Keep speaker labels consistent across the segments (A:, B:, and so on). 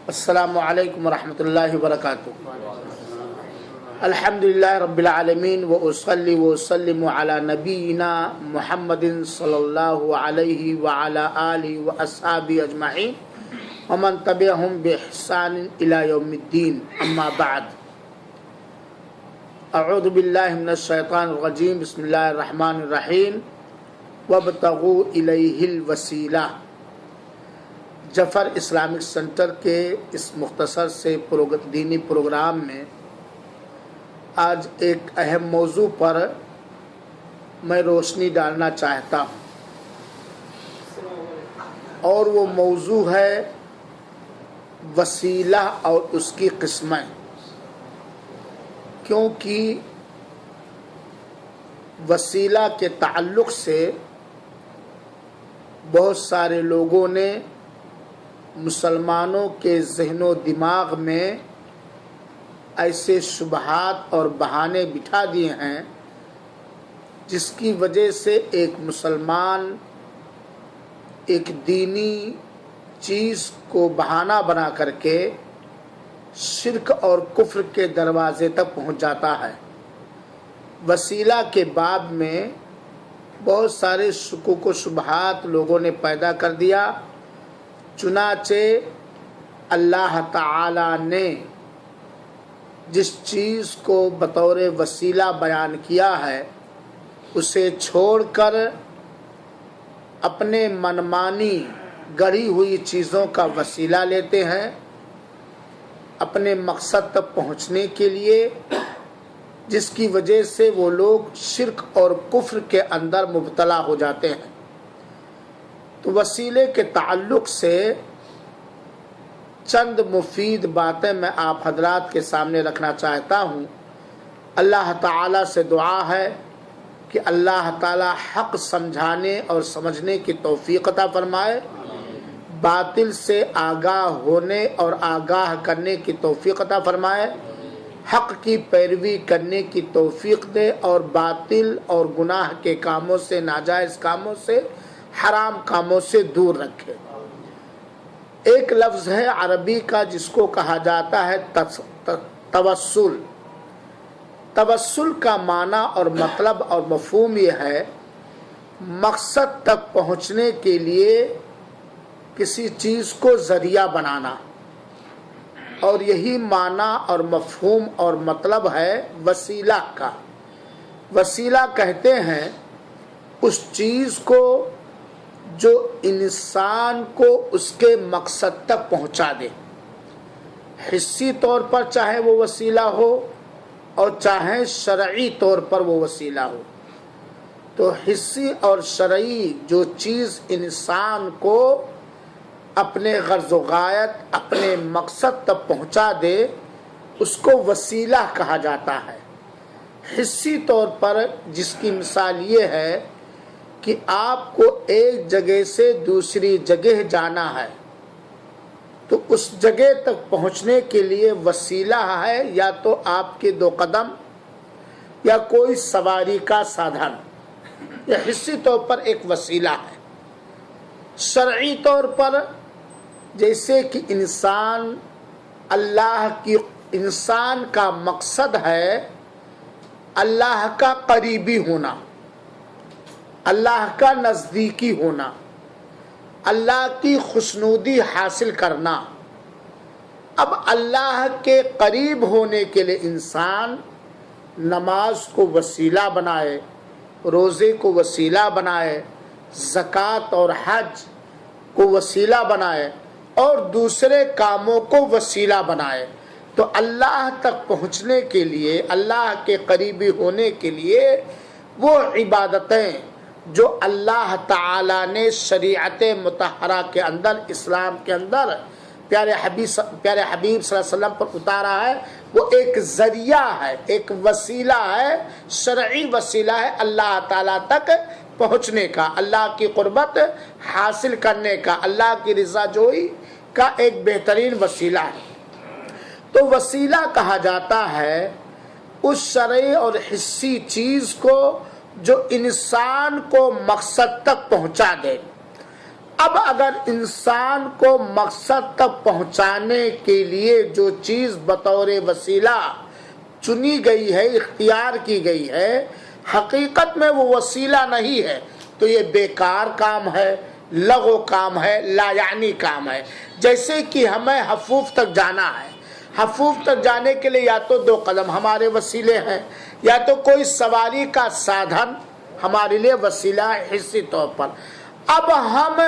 A: السلام علیکم ورحمۃ اللہ وبرکاتہ. الحمدللہ رب العالمین واصلی واسلم علی نبینا محمد صلی اللہ علیہ وعلی آلہ واصحابہ اجمعین ومن تبعهم باحسان الی یوم الدین. اما بعد، اعوذ باللہ من الشیطان الرجیم. بسم اللہ الرحمن الرحیم. وابتغوا الیہ الوسیلہ. جعفر اسلامک سینٹر کے اس مختصر سے دینی پروگرام میں آج ایک اہم موضوع پر میں روشنی ڈالنا چاہتا ہوں، اور وہ موضوع ہے وسیلہ اور اس کی قسمیں. کیونکہ وسیلہ کے تعلق سے بہت سارے لوگوں نے مسلمانوں کے ذہن و دماغ میں ایسے شبہات اور بہانے بٹھا دیے ہیں جس کی وجہ سے ایک مسلمان ایک دینی چیز کو بہانہ بنا کر کے شرک اور کفر کے دروازے تک پہنچ جاتا ہے. وسیلہ کے باب میں بہت سارے شکوک و شبہات لوگوں نے پیدا کر دیا. چنانچہ اللہ تعالی نے جس چیز کو بطور وسیلہ بیان کیا ہے اسے چھوڑ کر اپنے منمانی گڑھی ہوئی چیزوں کا وسیلہ لیتے ہیں اپنے مقصد تک پہنچنے کے لیے، جس کی وجہ سے وہ لوگ شرک اور کفر کے اندر مبتلا ہو جاتے ہیں. تو وسیلے کے تعلق سے چند مفید باتیں میں آپ حضرات کے سامنے رکھنا چاہتا ہوں. اللہ تعالیٰ سے دعا ہے کہ اللہ تعالیٰ حق سمجھانے اور سمجھنے کی توفیق عطا فرمائے، باطل سے آگاہ ہونے اور آگاہ کرنے کی توفیق عطا فرمائے، حق کی پیروی کرنے کی توفیق دے، اور باطل اور گناہ کے کاموں سے، ناجائز کاموں سے، حرام کاموں سے دور رکھے. ایک لفظ ہے عربی کا جس کو کہا جاتا ہے توسل. توسل کا معنی اور مطلب اور مفہوم یہ ہے مقصد تک پہنچنے کے لیے کسی چیز کو ذریعہ بنانا، اور یہی معنی اور مفہوم اور مطلب ہے وسیلہ کا. وسیلہ کہتے ہیں اس چیز کو جو انسان کو اس کے مقصد تک پہنچا دے، حصی طور پر چاہے وہ وسیلہ ہو اور چاہے شرعی طور پر وہ وسیلہ ہو. تو حصی اور شرعی جو چیز انسان کو اپنے غرض و غایت، اپنے مقصد تک پہنچا دے اس کو وسیلہ کہا جاتا ہے. حصی طور پر جس کی مثال یہ ہے کہ آپ کو ایک جگہ سے دوسری جگہ جانا ہے، تو اس جگہ تک پہنچنے کے لیے وسیلہ ہے یا تو آپ کے 2 قدم یا کوئی سواری کا سادھن. یہ حصی طور پر ایک وسیلہ ہے. شرعی طور پر جیسے کہ انسان کا مقصد ہے اللہ کا قریبی ہونا، اللہ کا نزدیکی ہونا، اللہ کی خوشنودی حاصل کرنا. اب اللہ کے قریب ہونے کے لیے انسان نماز کو وسیلہ بنائے، روزے کو وسیلہ بنائے، زکوٰۃ اور حج کو وسیلہ بنائے، اور دوسرے کاموں کو وسیلہ بنائے. تو اللہ تک پہنچنے کے لیے، اللہ کے قریبی ہونے کے لیے وہ عبادتیں جو اللہ تعالیٰ نے شریعت مطہرہ کے اندر، اسلام کے اندر پیارے حبیب صلی اللہ علیہ وسلم پر اتارا ہے، وہ ایک ذریعہ ہے، ایک وسیلہ ہے، شرعی وسیلہ ہے اللہ تعالیٰ تک پہنچنے کا، اللہ کی قربت حاصل کرنے کا، اللہ کی رضا جوئی کا ایک بہترین وسیلہ ہے. تو وسیلہ کہا جاتا ہے اس شرعی اور حصی چیز کو جو انسان کو مقصد تک پہنچا دے۔ اب اگر انسان کو مقصد تک پہنچانے کے لیے جو چیز بطور وسیلہ چنی گئی ہے، اختیار کی گئی ہے، حقیقت میں وہ وسیلہ نہیں ہے، تو یہ بیکار کام ہے، لغو کام ہے، لا یعنی کام ہے۔ جیسے کہ ہمیں حفوف تک جانا ہے، حفوف تک جانے کے لیے یا تو 2 قدم ہمارے وسیلے ہیں، یا تو کوئی سواری کا سادھن ہمارے لیے وسیلہ ہے حصی طور پر۔ اب ہم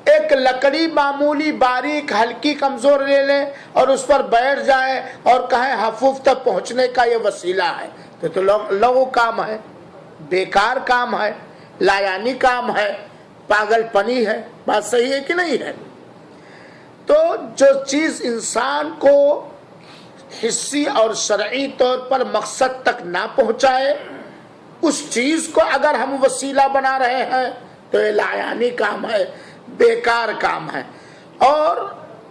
A: ایک لکڑی معمولی باریک ہلکی کمزور لے لیں اور اس پر بیٹھ جائیں اور کہیں حفوف تک پہنچنے کا یہ وسیلہ ہے، تو لغو کام ہے، بیکار کام ہے، لا یعنی کام ہے، پاگل پنی ہے۔ بات صحیح ہے کہ نہیں ہے؟ تو جو چیز انسان کو حصی اور شرعی طور پر مقصد تک نہ پہنچائے، اس چیز کو اگر ہم وسیلہ بنا رہے ہیں تو یہ لا یعنی کام ہے، بیکار کام ہے۔ اور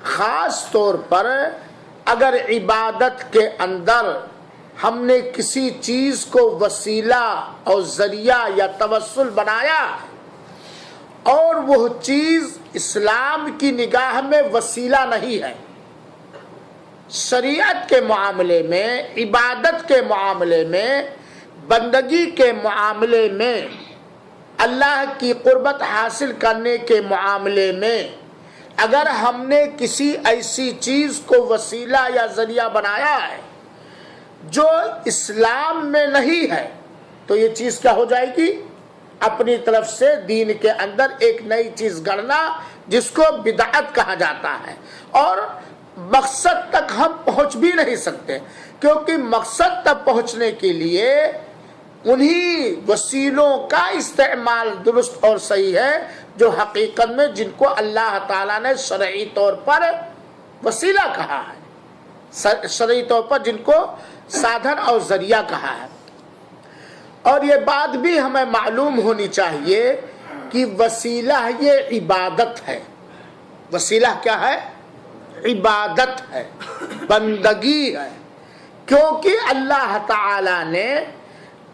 A: خاص طور پر اگر عبادت کے اندر ہم نے کسی چیز کو وسیلہ اور ذریعہ یا توسل بنایا اور وہ چیز اسلام کی نگاہ میں وسیلہ نہیں ہے، شریعت کے معاملے میں، عبادت کے معاملے میں، بندگی کے معاملے میں، اللہ کی قربت حاصل کرنے کے معاملے میں اگر ہم نے کسی ایسی چیز کو وسیلہ یا ذریعہ بنایا ہے جو اسلام میں نہیں ہے، تو یہ چیز کیا ہو جائے گی؟ اپنی طرف سے دین کے اندر ایک نئی چیز گڑنا، جس کو بدعت کہا جاتا ہے۔ اور مقصد تک ہم پہنچ بھی نہیں سکتے، کیونکہ مقصد تک پہنچنے کے لیے انہی وسیلوں کا استعمال درست اور صحیح ہے جو حقیقت میں جن کو اللہ تعالیٰ نے شرعی طور پر وسیلہ کہا ہے، شرعی طور پر جن کو سادھن اور ذریعہ کہا ہے۔ اور یہ بات بھی ہمیں معلوم ہونی چاہیے کہ وسیلہ یہ عبادت ہے۔ وسیلہ کیا ہے؟ عبادت ہے، بندگی ہے، کیونکہ اللہ تعالی نے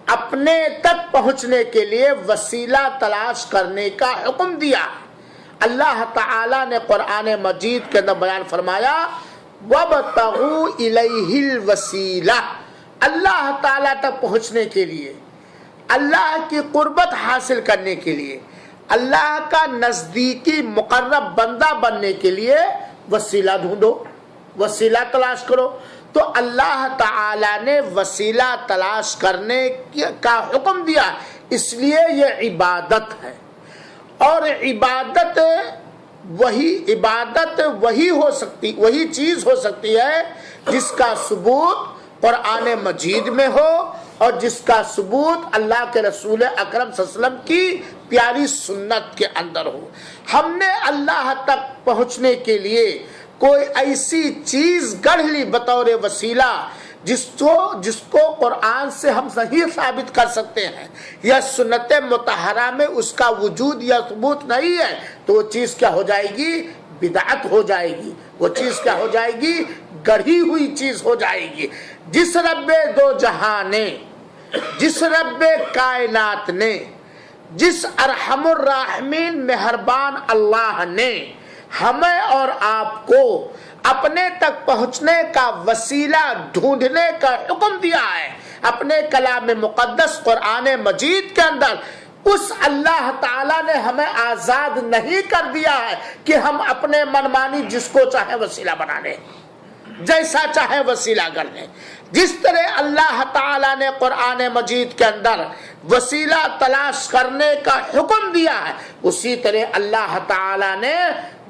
A: اپنے تک پہنچنے کے لیے وسیلہ تلاش کرنے کا حکم دیا۔ اللہ تعالی نے قرآن مجید کے اندر بیان فرمایا وَابْتَغُوا إِلَيْهِ الْوَسِيلَةَ، اللہ تعالی تک پہنچنے کے لیے، اللہ کی قربت حاصل کرنے کے لیے، اللہ کا نزدیکی مقرب بندہ بننے کے لیے وسیلہ ڈھونڈو، وسیلہ تلاش کرو۔ تو اللہ تعالی نے وسیلہ تلاش کرنے کا حکم دیا، اس لیے یہ عبادت ہے۔ اور عبادت وہی چیز ہو سکتی ہے جس کا ثبوت قرآن مجید میں ہو اور جس کا ثبوت اللہ کے رسول اکرم صلی اللہ علیہ وسلم کی پیاری سنت کے اندر ہو۔ ہم نے اللہ تک پہنچنے کے لیے کوئی ایسی چیز گڑھ لی بطور وسیلہ جس کو قرآن سے ہم صحیح ثابت کر سکتے ہیں یا سنت مطہرہ میں اس کا وجود یا ثبوت نہیں ہے، تو وہ چیز کیا ہو جائے گی؟ بدعت ہو جائے گی۔ وہ چیز کیا ہو جائے گی؟ گڑھی ہوئی چیز ہو جائے گی۔ جس رب دو جہاں نے، جس رب کائنات نے، جس ارحم الراحمین مہربان اللہ نے ہمیں اور آپ کو اپنے تک پہنچنے کا وسیلہ ڈھونڈنے کا حکم دیا ہے اپنے کلام مقدس قرآن مجید کے اندر، اس اللہ تعالیٰ نے ہمیں آزاد نہیں کر دیا ہے کہ ہم اپنے منمانی جس کو چاہے وسیلہ بنا لیں، جیسا چاہے وسیلہ کر لیں۔ جس طرح اللہ تعالیٰ نے قرآن مجید کے اندر وسیلہ تلاش کرنے کا حکم دیا ہے، اسی طرح اللہ تعالیٰ نے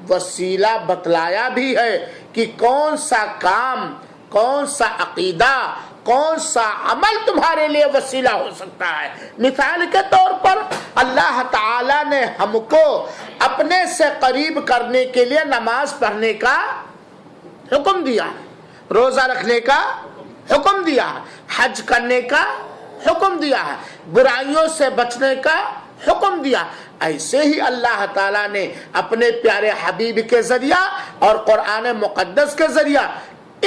A: وسیلہ بتلایا بھی ہے کہ کون سا کام، کون سا عقیدہ، کون سا عمل تمہارے لیے وسیلہ ہو سکتا ہے۔ مثال کے طور پر اللہ تعالیٰ نے ہم کو اپنے سے قریب کرنے کے لیے نماز پڑھنے کا حکم دیا ہے، روزہ رکھنے کا حکم دیا ہے، حج کرنے کا حکم دیا ہے، برائیوں سے بچنے کا حکم دیا۔ ایسے ہی اللہ تعالیٰ نے اپنے پیارے حبیب کے ذریعہ اور قرآن مقدس کے ذریعہ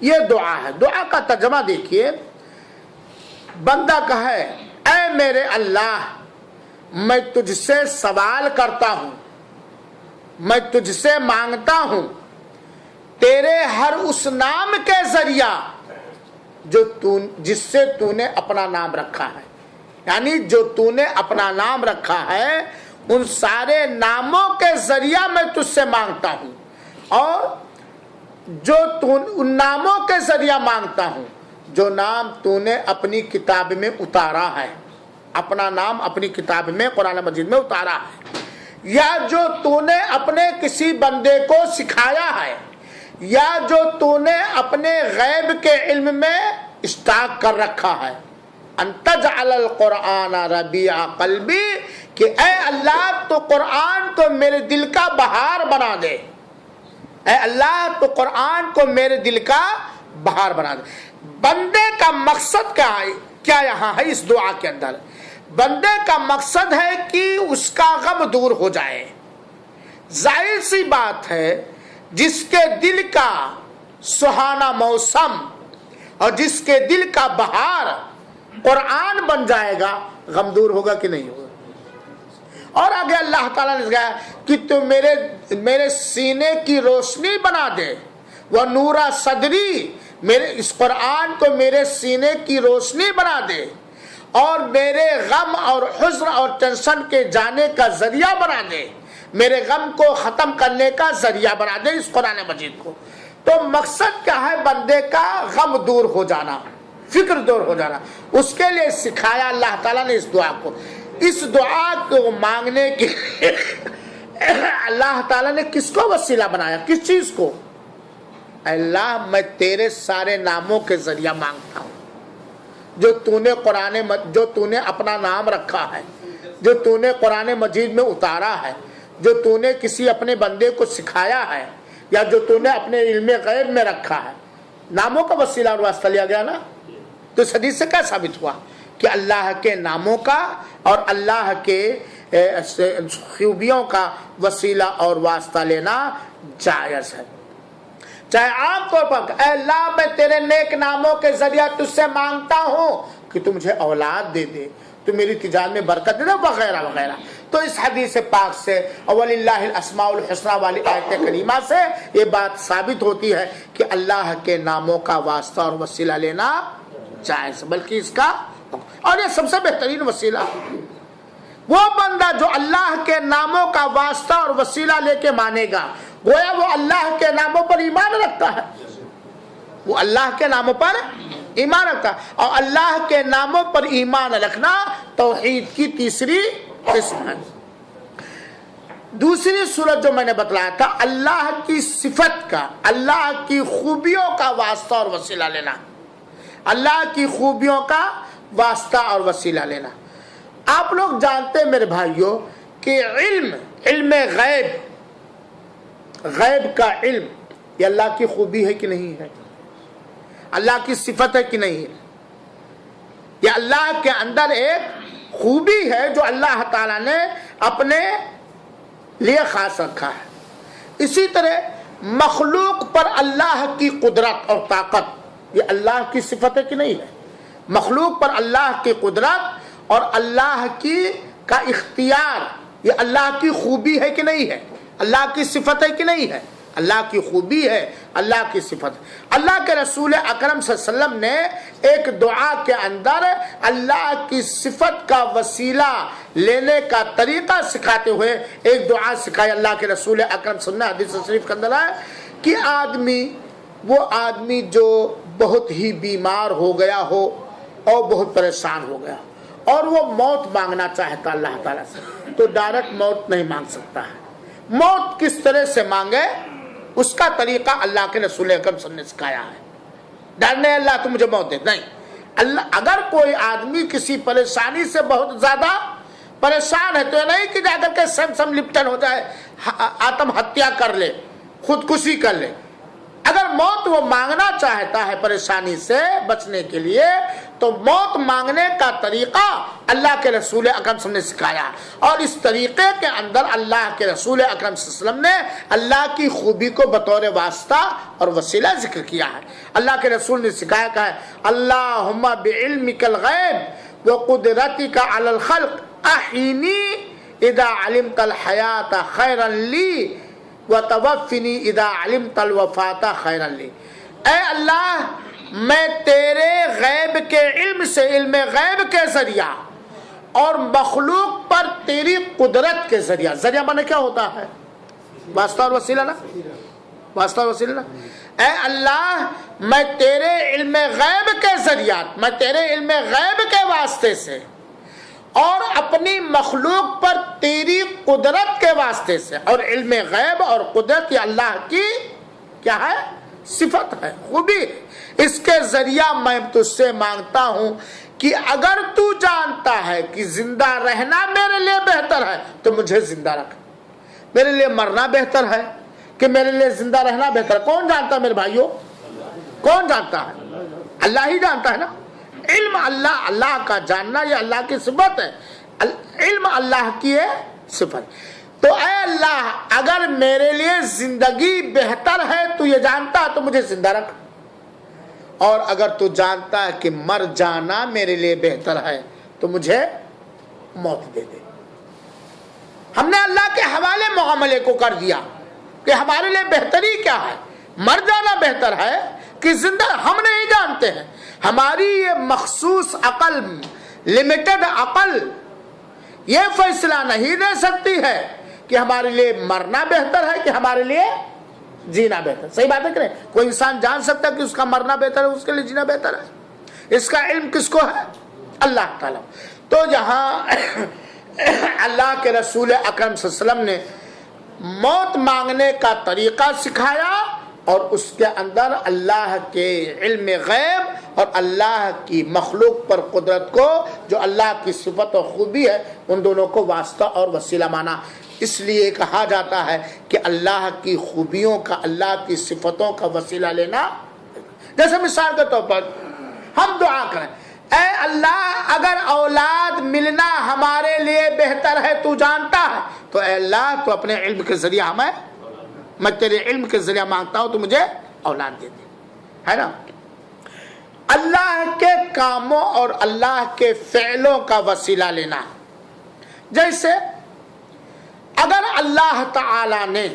A: یہ دعا ہے. دعا کا ترجمہ دیکھیے. بندہ کہے اے میرے اللہ میں تجھ سے سوال کرتا ہوں، میں تجھ سے مانگتا ہوں تیرے ہر اس نام کے ذریعہ جس سے تو نے اپنا نام رکھا ہے. یعنی جو تو نے اپنا نام رکھا ہے ان سارے ناموں کے ذریعہ میں تجھ سے مانگتا ہوں، اور جو ان ناموں کے ذریعہ مانگتا ہوں جو نام تو نے اپنی کتاب میں اتارا ہے، اپنا نام اپنی کتاب میں قرآن مجید میں اتارا ہے، یا جو تو نے اپنے کسی بندے کو سکھایا ہے، یا جو تو نے اپنے غیب کے علم میں اسٹاک کر رکھا ہے. ان تجعل القرآن ربیع قلبی، کہ اے اللہ تو قرآن کو میرے دل کا بہار بنا دے. اے اللہ تو قرآن کو میرے دل کا بہار بنا دے. بندے کا مقصد کیا یہاں ہے اس دعا کے اندر؟ بندے کا مقصد ہے کہ اس کا غم دور ہو جائے. ظاہر سی بات ہے جس کے دل کا سہانا موسم اور جس کے دل کا بہار قرآن بن جائے گا، غم دور ہوگا کہ نہیں ہوگا. اور آگے اللہ تعالیٰ نے کہا کہ تو میرے سینے کی روشنی بنا دے. وہ نورا صدری، میرے اس قرآن کو میرے سینے کی روشنی بنا دے اور میرے غم اور حزن اور ٹینشن کے جانے کا ذریعہ بنا دے، میرے غم کو ختم کرنے کا ذریعہ بنا دے اس قرآن مجید کو. تو مقصد کیا ہے؟ بندے کا غم دور ہو جانا، فکر دور ہو جانا. اس کے لیے سکھایا اللہ تعالیٰ نے اس دعا کو. اس دعا کو مانگنے کے اللہ تعالیٰ نے کس کو وسیلہ بنایا؟ کس چیز کو؟ اللہ میں تیرے سارے ناموں کے ذریعہ مانگتا ہوں جو تو نے اپنا نام رکھا ہے، جو تو نے قرآن مجید میں اتارا ہے، جو تو نے کسی اپنے بندے کو سکھایا ہے، یا جو تو نے اپنے علم غیب میں رکھا ہے. ناموں کا وسیلہ اور واسطہ لیا گیا نا. تو اس حدیث سے کیا ثابت ہوا کہ اللہ کے ناموں کا اور اللہ کے خوبیوں کا وسیلہ اور واسطہ لینا جائز ہے. چاہے عام طور پر اے اللہ میں تیرے نیک ناموں کے ذریعہ تجھ سے مانگتا ہوں کہ تو مجھے اولاد دے دے، تو میری تجارت میں برکت دے دے، وغیرہ وغیرہ. تو اس حدیث پاک سے وَلِلَّهِ الْأَسْمَاءُ الْحُسْنَى والی آیت کریمہ سے یہ بات ثابت ہوتی ہے کہ اللہ کے ناموں کا واسطہ اور وسیلہ لینا جائز، بلکہ اس کا اور یہ سب سے بہترین وسیلہ وہ بندہ جو اللہ کے ناموں کا واسطہ اور وسیلہ لے کے مانے گا، گویا وہ اللہ کے ناموں پر ایمان رکھتا ہے. وہ اللہ کے ناموں پر ایمان رکھتا ہے، اور اللہ کے ناموں پر ایمان رکھنا توحید کی تیسری قسم ہے. دوسری صورت جو میں نے بتلایا تھا اللہ کی صفت کا، اللہ کی خوبیوں کا واسطہ اور وسیلہ لینا. اللہ کی خوبیوں کا واسطہ اور وسیلہ لینا. آپ لوگ جانتے ہیں میرے بھائیوں کہ علم غیب کا علم یہ اللہ کی خوبی ہے کہ نہیں ہے؟ اللہ کی صفت ہے کہ نہیں ہے؟ یہ اللہ کے اندر ایک خوبی ہے جو اللہ تعالیٰ نے اپنے لیے خاص رکھا ہے. اسی طرح مخلوق پر اللہ کی قدرت اور طاقت یہ اللہ کی صفت ہے کہ نہیں ہے؟ مخلوق پر اللہ کی قدرت اور اللہ کا اختیار یہ اللہ کی خوبی ہے کہ نہیں ہے؟ اللہ کی صفت ہے کہ نہیں ہے؟ اللہ کی خوبی ہے، اللہ کی صفت. اللہ کے رسول اکرم صلی اللہ علیہ وسلم نے ایک دعا کے اندر اللہ کی صفت کا وسیلہ لینے کا طریقہ سکھاتے ہوئے ایک دعا سکھائی. اللہ کے رسول اکرم صلی اللہ علیہ وسلم حدیث شریف کے اندر ہے کہ وہ آدمی جو بہت ہی بیمار ہو گیا ہو اور بہت پریشان ہو گیا اور وہ موت مانگنا چاہتا اللہ تعالیٰ سے، تو ڈائریکٹ موت نہیں مانگ سکتا ہے. موت کس طرح سے مانگے اس کا طریقہ اللہ کے رسول اکرم صلی اللہ علیہ وسلم نے سکھایا ہے. ڈرنے اللہ تو مجھے موت دے نہیں. اللہ اگر کوئی آدمی کسی پریشانی سے بہت زیادہ پریشان ہے تو یہ نہیں کہ جا کر کے سم لپٹن ہو جائے، آتم ہتیا کر لے، خودکشی کر لے. اگر موت وہ مانگنا چاہتا ہے پریشانی سے بچنے کے لیے تو موت مانگنے کا طریقہ اللہ کے رسول اکرم صلی اللہ علیہ وسلم نے سکھایا، اور اس طریقے کے اندر اللہ کے رسول اکرم صلی اللہ علیہ وسلم نے اللہ کی خوبی کو بطور واسطہ اور وسیلہ ذکر کیا ہے۔ اللہ کے رسول نے سکھایا کہ اللہم بعلمک الغیب وقدرتک علی الخلق احینی اذا علمت الحیات خیرا لی وتوفنی اذا علمت الوفات خیرا لی۔ اے اللہ، میں تیرے غیب کے علم سے، علم غیب کے ذریعہ اور مخلوق پر تیری قدرت کے ذریعہ، ذریعہ مانے کیا ہوتا ہے؟ واسطہ اور وسیلہ نا، واسطہ اور وسیلہ نا۔ اے اللہ، میں تیرے علم غیب کے ذریعہ، میں تیرے علم غیب کے واسطے سے اور اپنی مخلوق پر تیری قدرت کے واسطے سے، اور علم غیب اور قدرت یہ اللہ کی کیا ہے؟ صفت ہے، خوبی۔ اس کے ذریعہ میں تجھ سے مانگتا ہوں کہ اگر تو جانتا ہے کہ زندہ رہنا میرے لیے بہتر ہے تو مجھے زندہ رکھ، میرے لیے مرنا بہتر ہے کہ میرے لیے زندہ رہنا بہتر ہے؟ کون جانتا ہے میرے بھائیوں؟ کون جانتا ہے؟ اللہ ہی جانتا ہے نا۔ علم اللہ، اللہ کا جاننا یہ اللہ کی صفت ہے، علم اللہ کی ہے صفت۔ تو اے اللہ، اگر میرے لیے زندگی بہتر ہے تو یہ جانتا تو مجھے زندہ رکھ، اور اگر تو جانتا ہے کہ مر جانا میرے لیے بہتر ہے تو مجھے موت دے دے۔ ہم نے اللہ کے حوالے معاملے کو کر دیا کہ ہمارے لیے بہتری کیا ہے، مر جانا بہتر ہے کہ زندہ، ہم نہیں جانتے ہیں۔ ہماری یہ مخصوص عقل، لمیٹڈ عقل یہ فیصلہ نہیں دے سکتی ہے کہ ہمارے لیے مرنا بہتر ہے کہ ہمارے لیے جینا بہتر۔ صحیح بات ہے کہ نہیں؟ کوئی انسان جان سکتا ہے کہ اس کا مرنا بہتر ہے، اس کے لیے جینا بہتر ہے؟ اس کا علم کس کو ہے؟ اللہ تعالیٰ۔ تو یہاں اللہ کے رسول اکرم صلی اللہ علیہ وسلم نے موت مانگنے کا طریقہ سکھایا، اور اس کے اندر اللہ کے علم غیب اور اللہ کی مخلوق پر قدرت کو، جو اللہ کی صفت و خوبی ہے، ان دونوں کو واسطہ اور وسیلہ مانا۔ اس لیے کہا جاتا ہے کہ اللہ کی خوبیوں کا، اللہ کی صفتوں کا وسیلہ لینا، جیسے مثال کے طور پر ہم دعا کریں، اے اللہ اگر اولاد ملنا ہمارے لیے بہتر ہے تو جانتا ہے، تو اے اللہ تو اپنے علم کے ذریعہ ہمیں، میں تیرے علم کے ذریعہ مانگتا ہوں تو مجھے اولاد دے دے، ہے نا۔ اللہ کے کاموں اور اللہ کے فعلوں کا وسیلہ لینا، جیسے اگر اللہ تعالی نے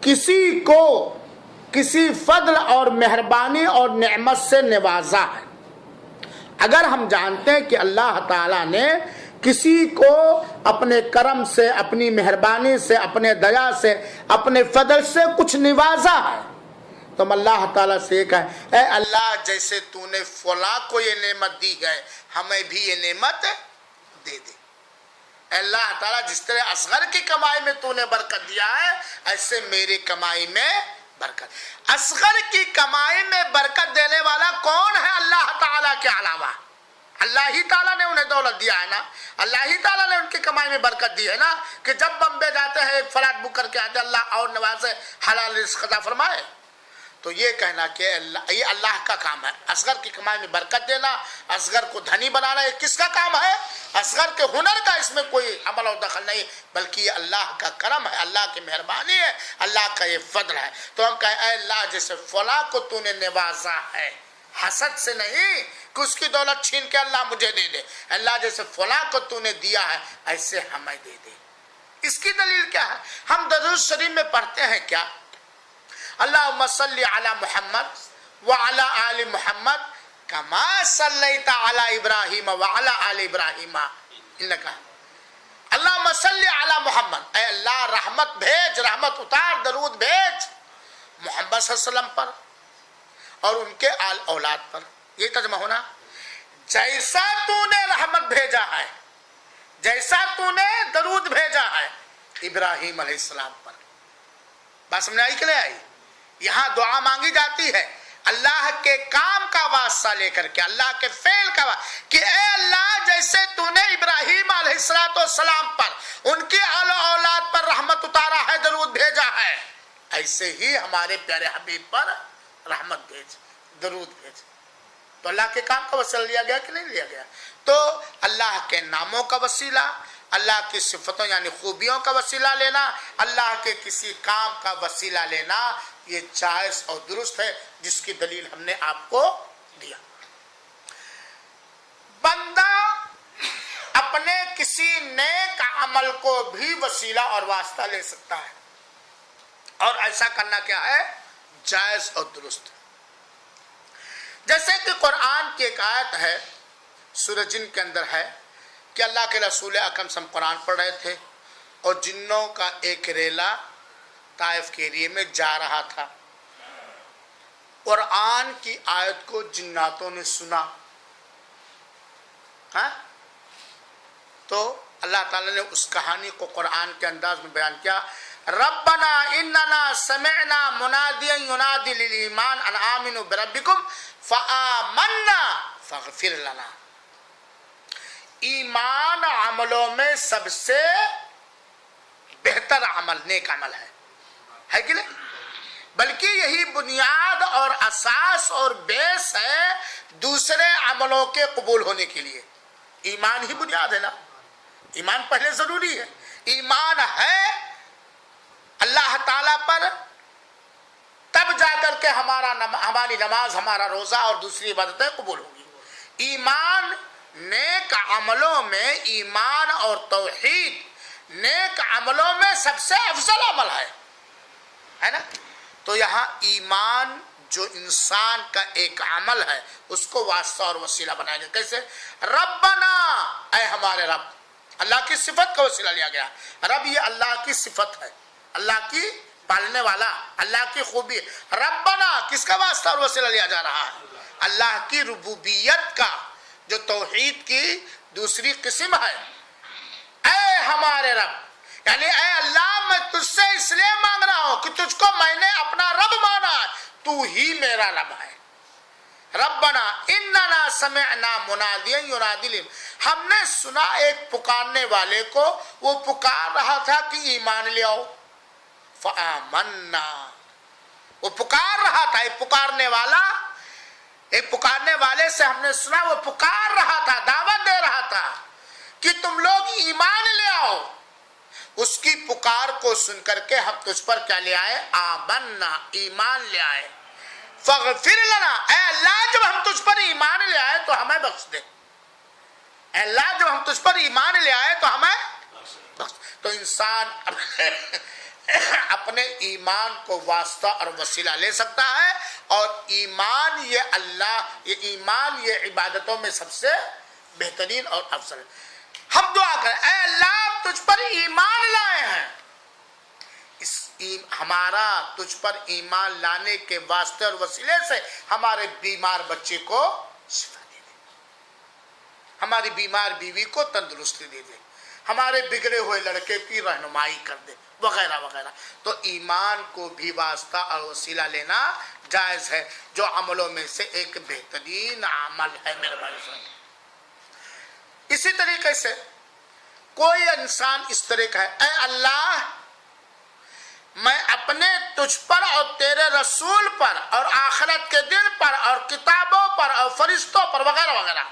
A: کسی کو کسی فضل اور مہربانی اور نعمت سے نوازا ہے، اگر ہم جانتے ہیں کہ اللہ تعالی نے کسی کو اپنے کرم سے، اپنی مہربانی سے، اپنے دیا سے، اپنے فضل سے کچھ نوازا ہے، تو ہم اللہ تعالیٰ سے یہ کہیں، اے اللہ جیسے تو نے فلاں کو یہ نعمت دی ہے ہمیں بھی یہ نعمت دے دے۔ اے اللہ تعالیٰ جس طرح اصغر کی کمائی میں تو نے برکت دیا ہے ایسے میری کمائی میں برکت۔ اصغر کی کمائی میں برکت دینے والا کون ہے اللہ تعالیٰ کے علاوہ؟ اللہ ہی تعالیٰ نے انہیں دولت دیا ہے نا، اللہ ہی تعالیٰ نے ان کی کمائی میں برکت دی ہے نا، کہ جب بمبے جاتے ہیں ایک فلائٹ بک کر کے آتے اللہ اور نوازے، حلال رزق عطا فرمائے۔ تو یہ کہنا کہ یہ اللہ کا کام ہے، اصغر کی کمائی میں برکت دینا، اصغر کو دھنی بنانا، یہ کس کا کام ہے؟ اصغر کے ہنر کا اس میں کوئی عمل اور دخل نہیں، بلکہ یہ اللہ کا کرم ہے، اللہ کی مہربانی ہے، اللہ کا یہ فضل ہے۔ تو ہم کہیں اے اللہ جیسے فلاں کو تو نے نوازا ہے، حسد سے نہیں کہ اس کی دولت چھین کے اللہ مجھے دے دے، اللہ جیسے فلاں کو تو نے دیا ہے ایسے ہمیں دے دے۔ اس کی دلیل کیا ہے؟ ہم درود شریف میں پڑھتے ہیں کیا؟ اللہم صلی علی محمد وعلی آل محمد کما صلیت علی ابراہیم وعلی آل ابراہیم انکا، اللہم صلی علی محمد، اے اللہ رحمت بھیج، رحمت اتار، درود بھیج محمد صلی اللہ علیہ وسلم پر اور ان کے آل اولاد پر۔ یہ ترجمہ ہونا، جیسا تو نے رحمت بھیجا ہے، جیسا تو نے درود بھیجا ہے ابراہیم علیہ السلام پر۔ بات سمجھ آئی کہ نہیں آئی؟ یہاں دعا مانگی جاتی ہے اللہ کے کام کا واسطہ لے کر کے، اللہ کے فعل کا واسطہ، کہ اے اللہ جیسے تو نے ابراہیم علیہ السلام پر، ان کی آل اولاد پر رحمت اتارا ہے، درود بھیجا ہے، ایسے ہی ہمارے پیارے حبیب پر رحمت بھیج، درود بھیج۔ تو اللہ کے کام کا وسیلہ لیا گیا کہ نہیں لیا گیا؟ تو اللہ کے ناموں کا وسیلہ، اللہ کی صفتوں یعنی خوبیوں کا وسیلہ لینا، اللہ کے کسی کام کا وسیلہ لینا، یہ جائز اور درست ہے، جس کی دلیل ہم نے آپ کو دیا۔ بندہ اپنے کسی نیک عمل کو بھی وسیلہ اور واسطہ لے سکتا ہے، اور ایسا کرنا کیا ہے؟ جائز اور درست۔ جیسے کہ قرآن کی ایک آیت ہے سورہ جن کے اندر ہے کہ اللہ کے رسول اکرم صلی اللہ علیہ وسلم قرآن پڑھ رہے تھے اور جنوں کا ایک ریلا طائف کے ایریے میں جا رہا تھا۔ قرآن کی آیت کو جناتوں نے سنا، ہاں، تو اللہ تعالیٰ نے اس کہانی کو قرآن کے انداز میں بیان کیا، ربنا اننا سمعنا منادیا ینادی للایمان ان آمنوا بربکم فآمنا فاغفر لنا۔ ایمان عملوں میں سب سے بہتر عمل نیک عمل ہے کہ نہیں؟ بلکہ یہی بنیاد اور اساس اور بیس ہے دوسرے عملوں کے قبول ہونے کے لیے۔ ایمان ہی بنیاد ہے نا، ایمان پہلے ضروری ہے۔ ایمان ہے اللہ تعالیٰ پر، تب جا کر کے ہماری نماز، ہمارا روزہ اور دوسری عبادتیں قبول ہوگی۔ ایمان نیک عملوں میں، ایمان اور توحید نیک عملوں میں سب سے افضل عمل ہے نا؟ تو یہاں ایمان جو انسان کا ایک عمل ہے اس کو واسطہ اور وسیلہ بنائیں گے۔ کیسے؟ ربنا، اے ہمارے رب، اللہ کی صفت کا وسیلہ لیا گیا۔ رب یہ اللہ کی صفت ہے، اللہ کی پالنے والا، اللہ کی خوبی۔ ربنا کس کا واسطہ اور وسیلہ لیا جا رہا ہے؟ اللہ کی ربوبیت کا، جو توحید کی دوسری قسم ہے۔ اے ہمارے رب، یعنی اے اللہ، میں تجھ سے اس لیے مانگ رہا ہوں کہ تجھ کو میں نے اپنا رب مانا، تو ہی میرا رب ہے۔ ربنا اننا سمعنا منادیا ینادی للایمان، ہم نے سنا ایک پکارنے والے کو، وہ پکار رہا تھا کہ ایمان لے آؤ۔ فآمنا، وہ پکار رہا تھا، ایک پکارنے والا، ایک پکارنے والے سے ہم نے سنا وہ پکار رہا تھا، دعوت دے رہا تھا کہ تم لوگ ایمان لے آؤ۔ اس کی پکار کو سن کر کے ہم تجھ پر کیا لے آئے؟ آمنا، ایمان لے آئے۔ فاغفر لنا، اے اللہ جب ہم تجھ پر ایمان لے آئے تو ہمیں بخش دے۔ اے اللہ جب ہم تجھ پر ایمان لے آئے تو ہمیں بخش۔ تو انسان اپنے ایمان کو واسطہ اور وسیلہ لے سکتا ہے، اور ایمان یہ ایمان یہ عبادتوں میں سب سے بہترین اور افضل ہے۔ ہم دعا کریں، اے اللہ تجھ پر ایمان لائے ہیں، ہمارا تجھ پر ایمان لانے کے واسطے اور وسیلے سے ہمارے بیمار بچے کو شفا دے دے، ہماری بیمار بیوی کو تندرستی دے دے، ہمارے بگڑے ہوئے لڑکے کی رہنمائی کر دے، وغیرہ وغیرہ۔ تو ایمان کو بھی واسطہ اور وسیلہ لینا جائز ہے، جو عملوں میں سے ایک بہترین عمل ہے میرے بھائی صاحب۔ اسی طریقے سے کوئی انسان اس طرح کا ہے، اے اللہ میں اپنے تجھ پر اور تیرے رسول پر اور آخرت کے دن پر اور کتابوں پر اور فرشتوں پر وغیرہ وغیرہ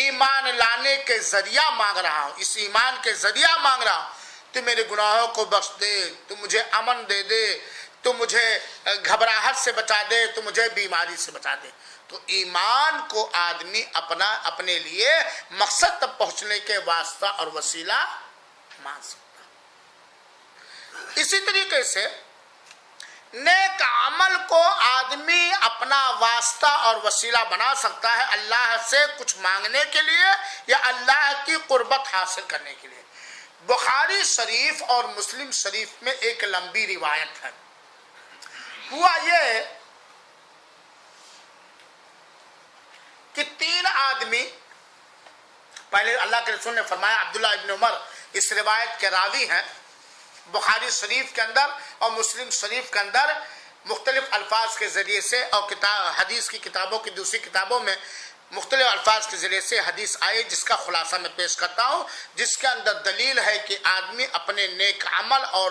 A: ایمان لانے کے ذریعہ مانگ رہا ہوں، اس ایمان کے ذریعہ مانگ رہا ہوں، تو میرے گناہوں کو بخش دے، تو مجھے امن دے دے، تو مجھے گھبراہٹ سے بچا دے، تو مجھے بیماری سے بچا دے۔ تو ایمان کو آدمی اپنے لیے مقصد تک پہنچنے کے واسطہ اور وسیلہ مان سکتا۔ اسی طریقے سے نیک عمل کو آدمی اپنا واسطہ اور وسیلہ بنا سکتا ہے اللہ سے کچھ مانگنے کے لیے یا اللہ کی قربت حاصل کرنے کے لیے۔ بخاری شریف اور مسلم شریف میں ایک لمبی روایت ہے۔ ہوا یہ کہ تین آدمی، پہلے اللہ کے رسول نے فرمایا، عبداللہ ابن عمر اس روایت کے راوی ہیں، بخاری شریف کے اندر اور مسلم شریف کے اندر مختلف الفاظ کے ذریعے سے اور حدیث کی کتابوں کی دوسری کتابوں میں مختلف الفاظ کے ذریعے سے حدیث آئی، جس کا خلاصہ میں پیش کرتا ہوں، جس کے اندر دلیل ہے کہ آدمی اپنے نیک عمل اور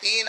A: 3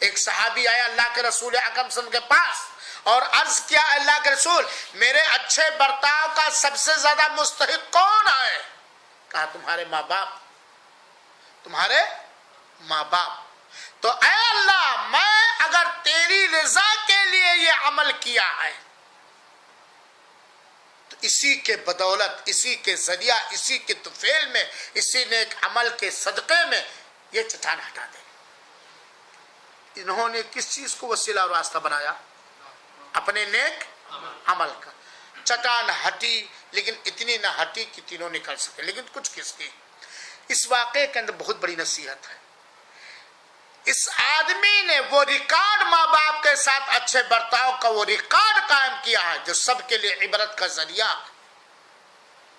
A: ایک صحابی آیا اللہ کے رسول اکرم صلی اللہ علیہ وسلم کے پاس اور عرض کیا اللہ کے رسول میرے اچھے برتاؤ کا سب سے زیادہ مستحق کون ہے؟ کہا تمہارے ماں باپ، تمہارے ماں باپ۔ تو اے اللہ میں اگر تیری رضا کے لیے یہ عمل کیا ہے تو اسی کے بدولت، اسی کے ذریعہ، اسی کے طفیل میں، اسی نیک عمل کے صدقے میں یہ چٹان ہٹا دے۔ انہوں نے کس چیز کو وسیلہ اور راستہ بنایا؟ اپنے نیک عمل کا۔ چٹان ہٹی لیکن اتنی نہ ہٹی کہ تینوں نکل سکے، لیکن کچھ کس کی۔ اس واقعے کے اندر بہت بڑی نصیحت ہے۔ اس آدمی نے وہ ریکارڈ ماں باپ کے ساتھ اچھے برتاؤ کا وہ ریکارڈ قائم کیا ہے جو سب کے لیے عبرت کا ذریعہ۔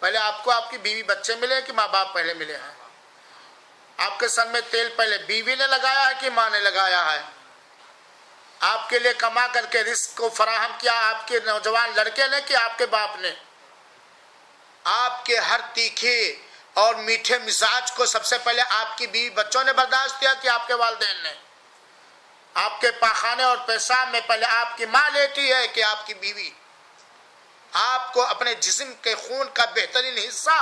A: پہلے آپ کو آپ کی بیوی بچے ملے کہ ماں باپ پہلے ملے ہیں؟ آپ کے سر میں تیل پہلے بیوی نے لگایا ہے کہ ماں نے لگایا ہے؟ آپ کے لیے کما کر کے رزق کو فراہم کیا آپ کے نوجوان لڑکے نے کہ آپ کے باپ نے؟ آپ کے ہر تیکھے اور میٹھے مزاج کو سب سے پہلے آپ کی بیوی بچوں نے برداشت کیا کہ آپ کے والدین نے؟ آپ کے پاخانے اور پیشاب میں پہلے آپ کی ماں لیتی ہے کہ آپ کی بیوی؟ آپ کو اپنے جسم کے خون کا بہترین حصہ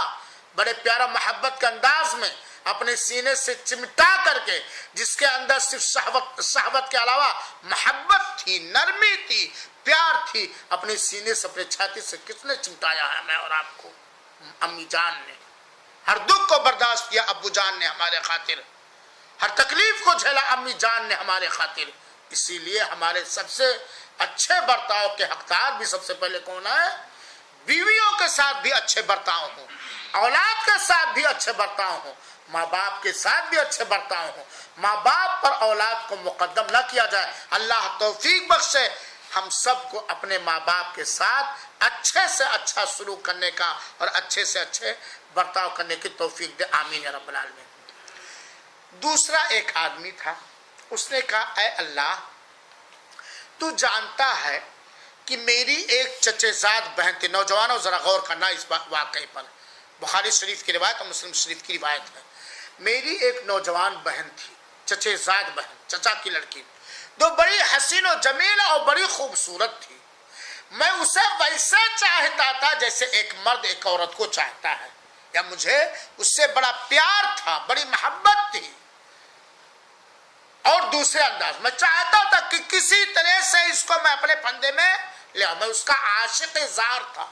A: بڑے پیارا محبت کے انداز میں اپنے سینے سے چمٹا کر کے، جس کے اندر صرف شہوت کے علاوہ محبت تھی، نرمی تھی، پیار تھی، اپنے سینے سے اپنے چھاتی سے کس نے چمٹایا ہے؟ میں اور آپ کو۔ امی جان نے ہر دکھ کو برداشت کیا، ابو جان نے ہمارے خاطر ہر تکلیف کو جھیلا، امی جان نے ہمارے خاطر۔ اسی لیے ہمارے سب سے اچھے برتاؤ کے حقدار بھی سب سے پہلے کون ہے؟ بیویوں کے ساتھ بھی اچھے برتاؤ ہوں، اولاد کے ساتھ بھی اچھے برتاؤ ہوں، ماں باپ کے ساتھ بھی اچھے برتاؤ ہوں۔ ماں باپ پر اولاد کو مقدم نہ کیا جائے۔ اللہ توفیق بخشے ہم سب کو اپنے ماں باپ کے ساتھ اچھے سے اچھا سلوک کرنے کا اور اچھے سے اچھے برتاؤ کرنے کی توفیق دے، آمین یا رب العالمین۔ دوسرا ایک آدمی تھا، اس نے کہا اے اللہ تو جانتا ہے کہ میری ایک چچے زاد بہن تھی۔ نوجوانوں ذرا غور کرنا اس واقعے پر، بخاری شریف کی روایت اور مسلم شریف کی روایت ہے۔ میری ایک نوجوان بہن تھی، چچے زاد بہن، چچا کی لڑکی، جو بڑی حسین و جمیل اور بڑی خوبصورت تھی۔ میں اسے ویسے چاہتا تھا جیسے ایک مرد ایک عورت کو چاہتا ہے، یا مجھے اس سے بڑا پیار تھا، بڑی محبت تھی۔ اور دوسرے انداز میں چاہتا تھا کہ کسی طرح سے اس کو میں اپنے پھندے میں لے آؤں۔ میں اس کا عاشق زار تھا،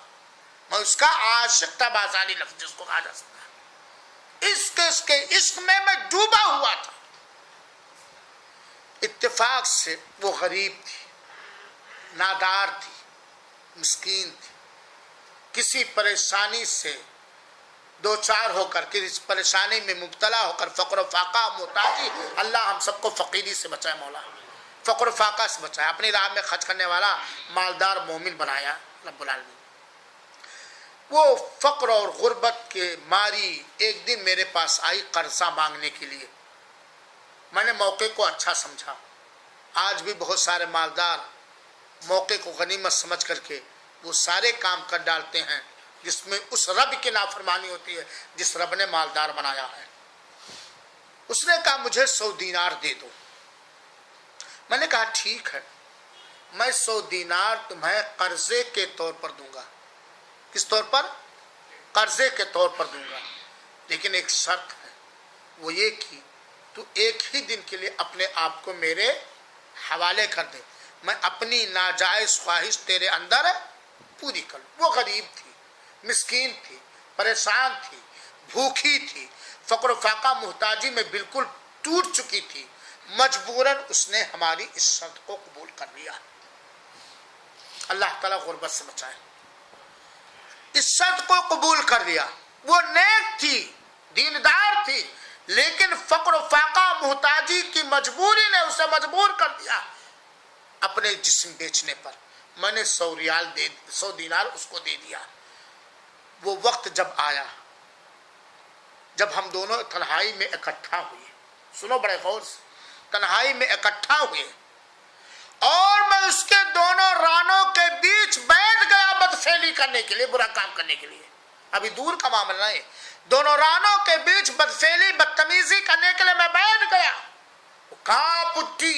A: میں اس کا عاشق تھا، بازاری لفظ جس کو کہا جا سکتا ہے۔ اس کے عشق میں ڈوبا ہوا تھا۔ اتفاق سے وہ غریب تھی، نادار تھی، مسکین تھی، کسی پریشانی سے دو چار ہو کر کے، اس پریشانی میں مبتلا ہو کر، فقر و فاقہ محتاجی، اللہ ہم سب کو فقیری سے بچائے، مولا فقر و فاقہ سے بچائے، اپنی راہ میں خرچ کرنے والا مالدار مومن بنایا رب العالمین۔ وہ فقر اور غربت کے ماری ایک دن میرے پاس آئی قرضہ مانگنے کے لیے۔ میں نے موقع کو اچھا سمجھا۔ آج بھی بہت سارے مالدار موقع کو غنیمت سمجھ کر کے وہ سارے کام کر ڈالتے ہیں جس میں اس رب کی نافرمانی ہوتی ہے جس رب نے مالدار بنایا ہے۔ اس نے کہا مجھے 100 دینار دے دو۔ میں نے کہا ٹھیک ہے، میں 100 دینار تمہیں قرضے کے طور پر دوں گا۔ کس طور پر؟ قرضے کے طور پر دوں گا، لیکن ایک شرط ہے، وہ یہ کہ تو ایک ہی دن کے لیے اپنے آپ کو میرے حوالے کر دے، میں اپنی ناجائز خواہش تیرے اندر پوری کر لوں۔ وہ غریب تھی، مسکین تھی، پریشان تھی، بھوکی تھی، فقر و فاقہ محتاجی میں بالکل ٹوٹ چکی تھی۔ مجبوراً اس نے ہماری اس شرط کو قبول کر لیا۔ اللہ تعالیٰ غربت سے بچائے۔ اس شرط کو قبول کر لیا۔ وہ نیک تھی، دیندار تھی، لیکن فقر و فاقہ محتاجی کی مجبوری نے اسے مجبور کر دیا اپنے جسم بیچنے پر۔ میں نے 100 دینار اس کو دے دیا۔ وہ وقت جب آیا جب ہم دونوں تنہائی میں اکٹھا ہوئے، سنو بڑے غور سے، تنہائی میں اکٹھا ہوئے، اور میں اس کے دونوں رانوں کے بیچ بیٹھ گیا بدفعلی کرنے کے لیے، برا کام کرنے کے لیے۔ ابھی دور کا معاملہ ہے، دونوں رانوں کے بیچ بدفعلی بدتمیزی کرنے کے لیے میں بیٹھ گیا۔ وہ کانپ اٹھی،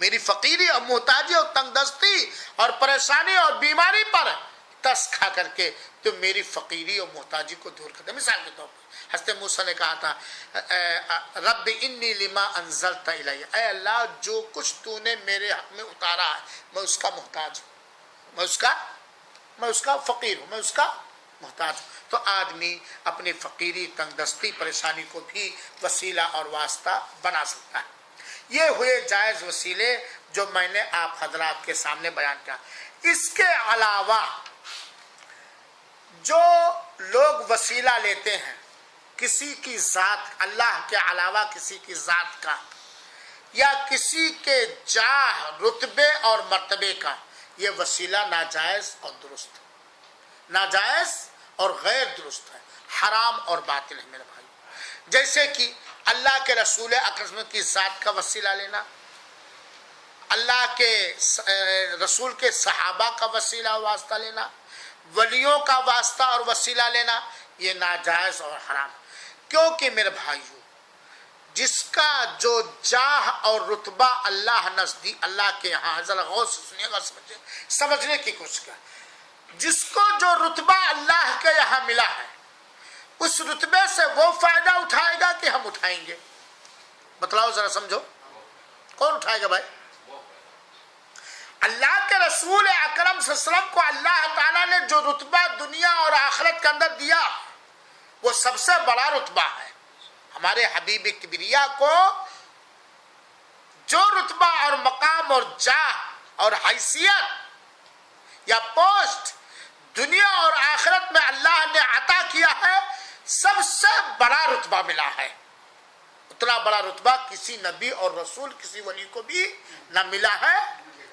A: میری فقیری اور محتاجی اور تنگ دستی اور پریشانی اور بیماری پر ترس کھا کر کے تو میری فقیری اور محتاجی کو دور کر دے. مثال کے طور پر حضرت موسیٰ نے کہا تھا رب انی لما انزلت الی، اے اللہ جو کچھ تو نے میرے حق میں اتارا ہے میں اس کا محتاج ہوں، میں اس کا فقیر ہوں، میں اس کا محتاج ہوں. تو آدمی اپنی فقیری تنگ دستی پریشانی کو بھی وسیلہ اور واسطہ بنا سکتا ہے. یہ ہوئے جائز وسیلے جو میں نے آپ حضرات کے سامنے بیان کیا. اس کے علاوہ جو لوگ وسیلہ لیتے ہیں کسی کی ذات، اللہ کے علاوہ کسی کی ذات کا یا کسی کے جاہ رتبے اور مرتبے کا، یہ وسیلہ ناجائز اور درست ہے، ناجائز اور غیر درست ہے، حرام اور باطل ہے میرے بھائی. جیسے کہ اللہ کے رسول اکرم کی ذات کا وسیلہ لینا، اللہ کے رسول کے صحابہ کا وسیلہ اور واسطہ لینا، ولیوں کا واسطہ اور وسیلہ لینا، یہ ناجائز اور حرام. کیونکہ میرے بھائیو جس کا جو جاہ اور رتبہ اللہ نزدیک، اللہ کے یہاں، ذرا غور سے سنیے گا، سمجھنے کی کوشش کریں. جس کو جو رتبہ اللہ کے یہاں ملا ہے اس رتبے سے وہ فائدہ اٹھائے گا کہ ہم اٹھائیں گے؟ بتلاؤ ذرا، سمجھو کون اٹھائے گا بھائی؟ اللہ کے رسول اکرم صلی اللہ علیہ وسلم کو اللہ تعالیٰ نے جو رتبہ دنیا اور آخرت کے اندر دیا وہ سب سے بڑا رتبہ ہے. ہمارے حبیب کبریا کو جو رتبہ اور مقام اور جاہ اور حیثیت یا پوسٹ دنیا اور آخرت میں اللہ نے عطا کیا ہے، سب سے بڑا رتبہ ملا ہے. اتنا بڑا رتبہ کسی نبی اور رسول، کسی ولی کو بھی نہ ملا ہے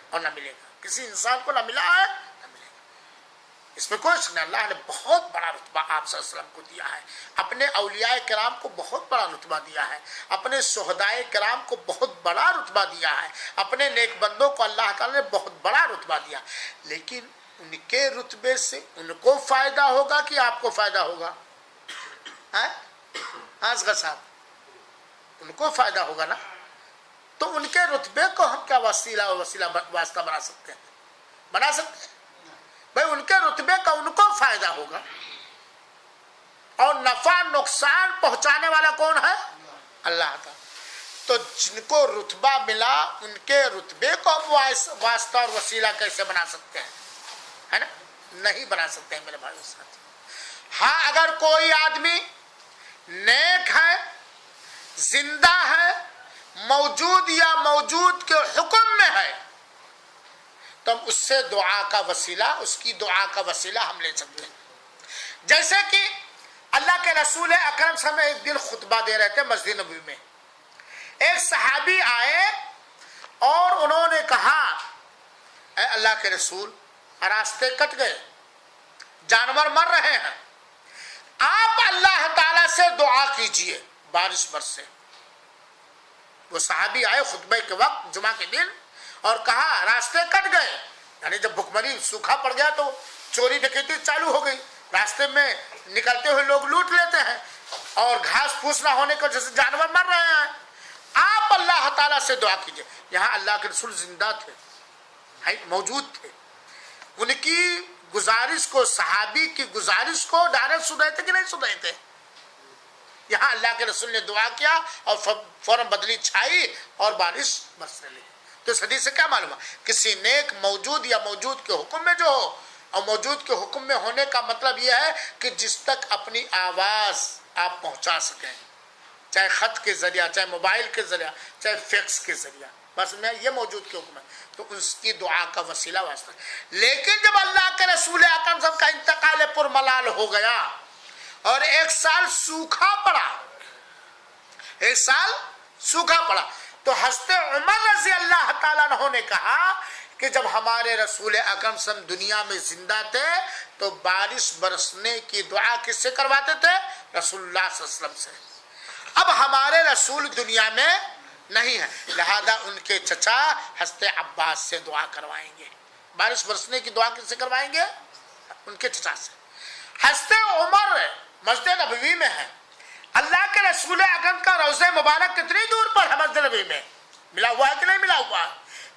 A: اور نہ ملے گا، کسی انسان کو نہ ملا ہے نہ ملے گا. اس میں کوئی شک نہیں. اللہ نے بہت بڑا رتبہ آپ صلی اللہ علیہ وسلم کو دیا ہے، اپنے اولیاء کرام کو بہت بڑا رتبہ دیا ہے، اپنے شہدائے کرام کو بہت بڑا رتبہ دیا ہے، اپنے نیک بندوں کو اللہ تعالیٰ نے بہت بڑا رتبہ دیا. لیکن ان کے رتبے سے ان کو فائدہ ہوگا کہ آپ کو فائدہ ہوگا؟ اصغر صاحب، ان کو فائدہ ہوگا نا. تو ان کے رتبے کو ہم کیا وسیلہ واسطہ بنا سکتے ہیں؟ بنا سکتے ہیں بھائی. ان کے رتبے کا ان کو فائدہ ہوگا، اور نفع نقصان پہنچانے والا کون ہے؟ اللہ تعالیٰ. تو جن کو رتبہ ملا ان کے رتبے کو ہم واسطہ اور وسیلہ کیسے بنا سکتے ہیں؟ ہے نا، نہیں بنا سکتے ہیں میرے بھائیو ساتھ. ہاں اگر کوئی آدمی نیک ہے، زندہ ہے، موجود یا موجود کے حکم میں ہے تو ہم اس سے دعا کا وسیلہ، اس کی دعا کا وسیلہ ہم لے سکتے ہیں. جیسے کہ اللہ کے رسول اکرم صلی اللہ علیہ وسلم ایک دن خطبہ دے رہے تھے مسجد نبوی میں. ایک صحابی آئے اور انہوں نے کہا اے اللہ کے رسول، راستے کٹ گئے، جانور مر رہے ہیں، آپ اللہ تعالیٰ سے دعا کیجئے بارش برسے. وہ صحابی آئے خطبے کے وقت جمعہ کے دن اور کہا راستے کٹ گئے، یعنی جب بھکمری سوکھا پڑ گیا تو چوری ڈکیتی چالو ہو گئی، راستے میں نکلتے ہوئے لوگ لوٹ لیتے ہیں اور گھاس پھوس نہ ہونے کی وجہ سے جانور مر رہے ہیں، آپ اللہ تعالیٰ سے دعا کیجئے. یہاں اللہ کے رسول زندہ تھے، موجود تھے. ان کی گزارش کو، صحابی کی گزارش کو ڈائریکٹ سن رہے تھے کہ نہیں سن رہے تھے؟ یہاں اللہ کے رسول نے دعا کیا اور فوراً بدلی چھائی اور بارش برسنے لگی. تو اس حدیث سے کیا معلوم ہے؟ کسی نیک موجود یا موجود کے حکم میں جو ہو، اور موجود کے حکم میں ہونے کا مطلب یہ ہے کہ جس تک اپنی آواز آپ پہنچا سکیں، چاہے خط کے ذریعہ، چاہے موبائل کے ذریعہ، چاہے فیکس کے ذریعہ، بس میں یہ موجود کے حکم ہے تو اس کی دعا کا وسیلہ واسطہ. لیکن جب اللہ کے رسول اکرم صلی اللہ علیہ وسلم کا انتقال پرملال ہو گیا اور ایک سال سوکھا پڑا، ایک سال سوکھا پڑا، تو حضرت عمر رضی اللہ تعالیٰ عنہ نے کہا کہ جب ہمارے رسول اکرم صلی اللہ علیہ وسلم دنیا میں زندہ تھے تو بارش برسنے کی دعا کس سے کرواتے تھے؟ رسول اللہ صلی اللہ علیہ وسلم سے. اب ہمارے رسول دنیا میں نہیں ہے، لہذا ان کے چچا حضرت عباس سے دعا کروائیں گے. بارش برسنے کی دعا کس سے کروائیں گے؟ ان کے چچا سے. حضرت عمر مسجد نبوی میں ہے، اللہ کے رسول اکرم کا روضہ مبارک کتنی دور پر ہے مسجد نبوی میں؟ ملا ہوا ہے کہ نہیں ملا ہوا؟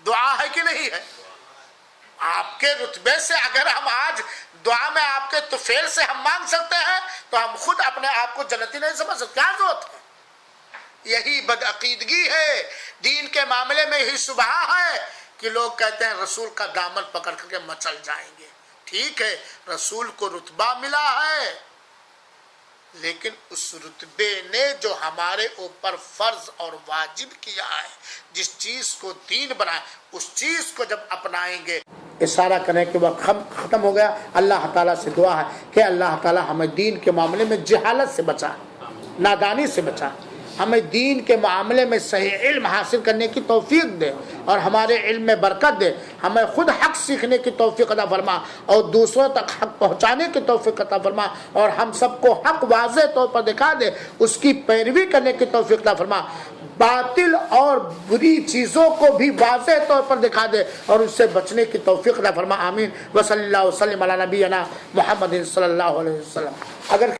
A: دعا ہے کہ نہیں ہے؟ آپ کے رتبے سے اگر ہم آج دعا میں آپ کے طفیل سے ہم مانگ سکتے ہیں تو ہم خود اپنے آپ کو جنتی نہیں سمجھ سکتے، کیا ضرورت ہے؟ یہی بدعقیدگی ہے، دین کے معاملے میں یہی شبہ ہے کہ لوگ کہتے ہیں رسول کا دامن پکڑ کر کے مچل جائیں گے۔ ٹھیک ہے، رسول کو رتبہ ملا ہے، لیکن اس رتبے نے جو ہمارے اوپر فرض اور واجب کیا ہے، جس چیز کو دین بنائے، اس چیز کو جب اپنائیں گے، اشارہ کرنے کے وقت ختم ہو گیا۔ اللہ تعالیٰ سے دعا ہے کہ اللہ تعالیٰ ہمیں دین کے معاملے میں جہالت سے بچا، نادانی سے بچا، ہمیں دین کے معاملے میں صحیح علم حاصل کرنے کی توفیق دے اور ہمارے علم میں برکت دے، ہمیں خود حق سیکھنے کی توفیق عطا فرما اور دوسروں تک حق پہنچانے کی توفیق عطا فرما، اور ہم سب کو حق واضح طور پر دکھا دے، اس کی پیروی کرنے کی توفیق عطا فرما، باطل اور بری چیزوں کو بھی واضح طور پر دکھا دے اور اس سے بچنے کی توفیق عطا فرما۔ آمین۔ وصلی اللہ وسلم علی نبینا محمد صلی اللہ علیہ وسلم۔ اگر